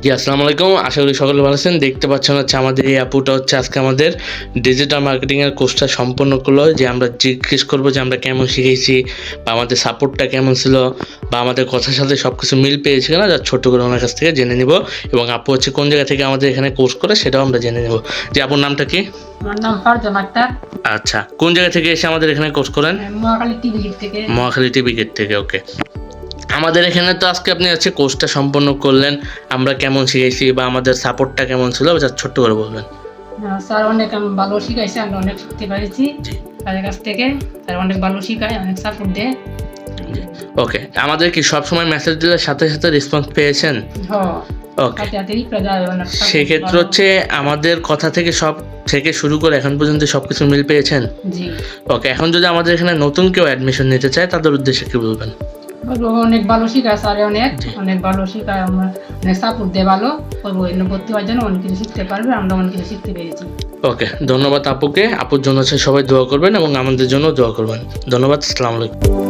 জি, আসসালামু আলাইকুম। আশা করি সকলে ভালো আছেন। দেখতে পাচ্ছেন হচ্ছে আমাদের এই আপুটা হচ্ছে আজকে আমাদের ডিজিটাল মার্কেটিং এর কোর্সটা সম্পন্ন করলো। যে আমরা জিজ্ঞেস করব যে আমরা কেমন শিখেছি বা আমাদের সাপোর্টটা কেমন ছিল বা আমাদের কথার সাথে সবকিছু মিল পেয়েছে কিনা, যা ছোট্ট করে ওনার কাছ থেকে জেনে নিব। এবং আপু হচ্ছে কোন জায়গা থেকে আমাদের এখানে কোর্স করে সেটাও আমরা জেনে নেব। যে আপুর নামটা কি? আমার নাম ফারজানা আক্তার। আচ্ছা, কোন জায়গা থেকে এসে আমাদের এখানে কোর্স করেন? মহাখালী টিভি গেট থেকে। মহাখালী টিভি গেট থেকে। ওকে, আমাদের এখানে তো আজকে আপনি হচ্ছে কোর্সটা সম্পন্ন করলেন। আমরা কেমন শিখেছি বা আমাদের সাপোর্টটা কেমন ছিল, যা ছোট্ট করে বলবেন। স্যার অনেক ভালো শিখাইছে, আমরা অনেক শিখতে পেরেছি জি। তাদের কাছ থেকে। স্যার অনেক ভালো শিখায়, অনেক সাপোর্ট দেয়। ওকে, আমাদের কি সবসময় মেসেজ দিলে সাথে সাথে রেসপন্স পেয়েছেন? ওকে, হাতে হাতে রিপ্লাই দেওয়া হয়, অনেক support সেক্ষেত্রে ভালো। হচ্ছে আমাদের কথা থেকে সব থেকে শুরু করে এখন পর্যন্ত সব কিছু মিল পেয়েছেন? জি। ওকে, এখন যদি আমাদের এখানে নতুন কেউ অ্যাডমিশন নিতে চায় তাদের উদ্দেশ্যে কি বলবেন? বলবো অনেক ভালো শিখায় স্যার, জি। অনেক ভালো শিখায়, আমরা অনেক সাপোর্ট দেয় ভালো। বলবো এর ভর্তি হওয়ার জন্য অনেক কিছু শিখতে পারবে, আমরা অনেক কিছু শিখতে পেরেছি। ওকে, ধন্যবাদ আপুকে। আপুর জন্য হচ্ছে সবাই দোয়া করবেন এবং আমাদের জন্য দোয়া করবেন। ধন্যবাদ। আসসালামু আলাইকুম।